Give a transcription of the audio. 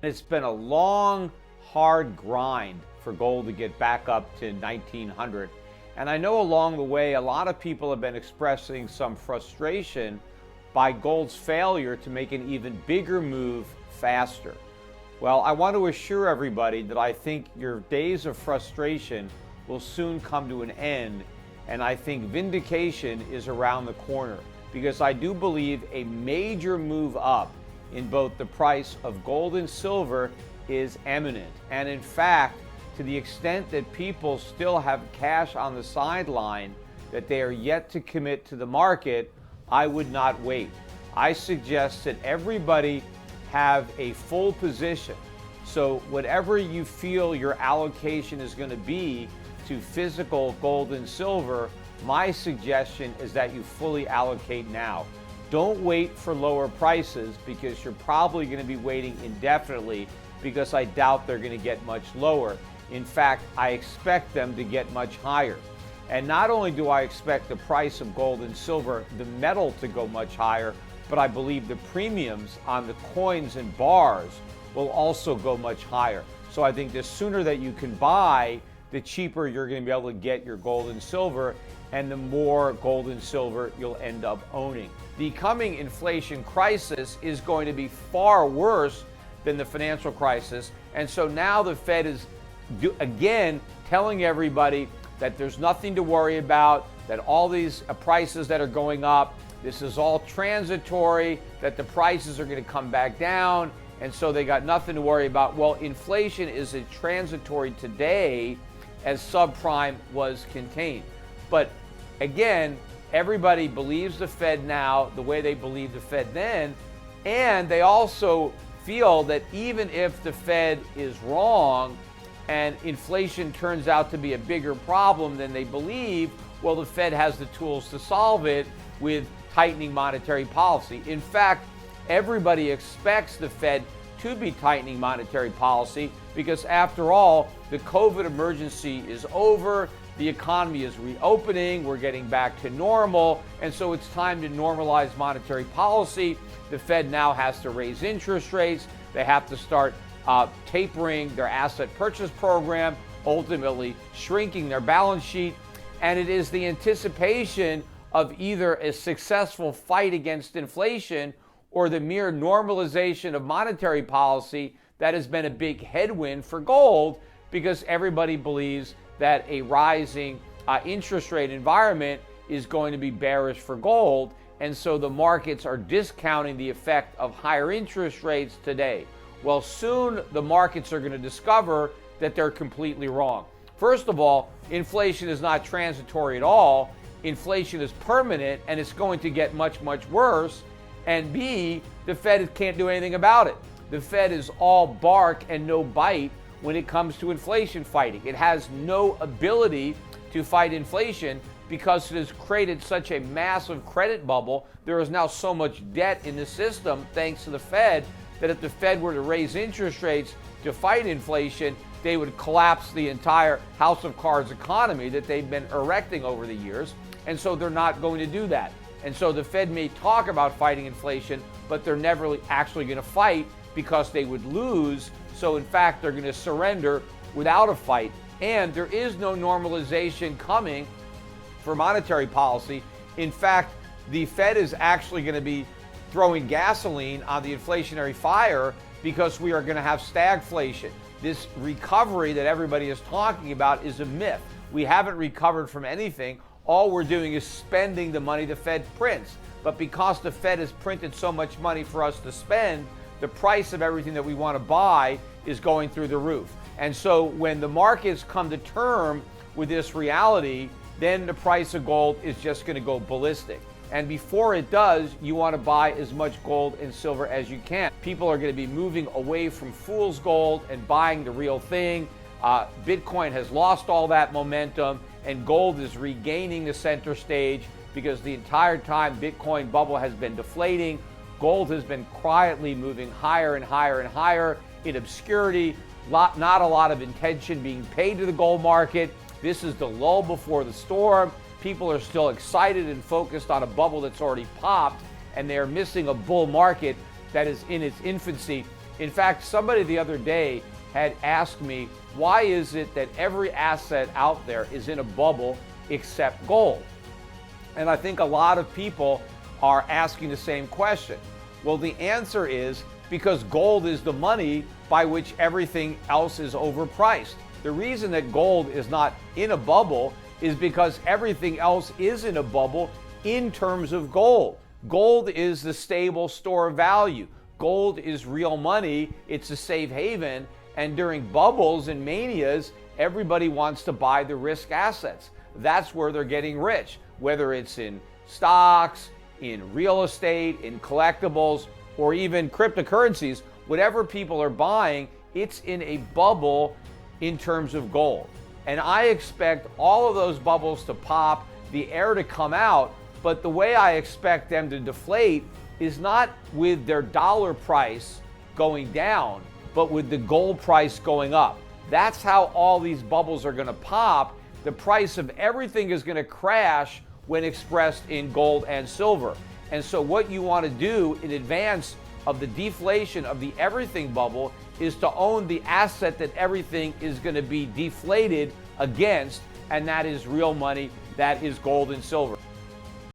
It's been a long, hard grind for gold to get back up to 1900. And I know along the way, a lot of people have been expressing some frustration by gold's failure to make an even bigger move faster. Well, I want to assure everybody that I think your days of frustration will soon come to an end, and I think vindication is around the corner, because I do believe a major move up in both the price of gold and silver is imminent. And in fact, to the extent that people still have cash on the sideline that they are yet to commit to the market, I would not wait. I suggest that everybody have a full position. So whatever you feel your allocation is going to be to physical gold and silver, my suggestion is that you fully allocate now. Don't wait for lower prices, because you're probably going to be waiting indefinitely, because I doubt they're going to get much lower. In fact, I expect them to get much higher. And not only do I expect the price of gold and silver, the metal, to go much higher, but I believe the premiums on the coins and bars will also go much higher. So I think the sooner that you can buy, the cheaper you're going to be able to get your gold and silver, and the more gold and silver you'll end up owning. The coming inflation crisis is going to be far worse than the financial crisis. And so now the Fed is again telling everybody that there's nothing to worry about, that all these prices that are going up, this is all transitory, that the prices are going to come back down, and so they got nothing to worry about. Well, inflation is as transitory today as subprime was contained. But again, everybody believes the Fed now the way they believed the Fed then, and they also feel that even if the Fed is wrong and inflation turns out to be a bigger problem than they believe, well, the Fed has the tools to solve it with tightening monetary policy. In fact, everybody expects the Fed to be tightening monetary policy, because after all, the COVID emergency is over, the economy is reopening, we're getting back to normal, and so it's time to normalize monetary policy. The Fed now has to raise interest rates, they have to start tapering their asset purchase program, ultimately shrinking their balance sheet, and it is the anticipation of either a successful fight against inflation or the mere normalization of monetary policy that has been a big headwind for gold, because everybody believes that a rising interest rate environment is going to be bearish for gold, and so the markets are discounting the effect of higher interest rates today. Well, soon the markets are going to discover that they're completely wrong. First of all, inflation is not transitory at all. Inflation is permanent, and it's going to get much, much worse. And B, the Fed can't do anything about it. The Fed is all bark and no bite when it comes to inflation fighting. It has no ability to fight inflation because it has created such a massive credit bubble. There is now so much debt in the system, thanks to the Fed, that if the Fed were to raise interest rates to fight inflation, they would collapse the entire house of cards economy that they've been erecting over the years. And so they're not going to do that. And so the Fed may talk about fighting inflation, but they're never actually going to fight, because they would lose. So in fact, they're going to surrender without a fight. And there is no normalization coming for monetary policy. In fact, the Fed is actually going to be throwing gasoline on the inflationary fire, because we are going to have stagflation. This recovery that everybody is talking about is a myth. We haven't recovered from anything. All we're doing is spending the money the Fed prints. But because the Fed has printed so much money for us to spend, the price of everything that we want to buy is going through the roof. And so when the markets come to term with this reality, then the price of gold is just going to go ballistic. And before it does, you want to buy as much gold and silver as you can. People are going to be moving away from fool's gold and buying the real thing. Bitcoin has lost all that momentum, and gold is regaining the center stage, because the entire time Bitcoin bubble has been deflating. Gold has been quietly moving higher and higher and higher in obscurity. Not a lot of attention being paid to the gold market. This is the lull before the storm. People are still excited and focused on a bubble that's already popped, and they're missing a bull market that is in its infancy. In fact, somebody the other day had asked me, why is it that every asset out there is in a bubble except gold? And I think a lot of people are asking the same question. Well, the answer is because gold is the money by which everything else is overpriced. The reason that gold is not in a bubble is because everything else is in a bubble in terms of gold. Gold is the stable store of value. Gold is real money. It's a safe haven. And during bubbles and manias, everybody wants to buy the risk assets. That's where they're getting rich, whether it's in stocks, in real estate, in collectibles, or even cryptocurrencies. Whatever people are buying, it's in a bubble in terms of gold. And I expect all of those bubbles to pop, the air to come out, but the way I expect them to deflate is not with their dollar price going down, but with the gold price going up. That's how all these bubbles are going to pop. The price of everything is going to crash when expressed in gold and silver. And so what you want to do in advance of the deflation of the everything bubble is to own the asset that everything is going to be deflated against, and that is real money, that is gold and silver.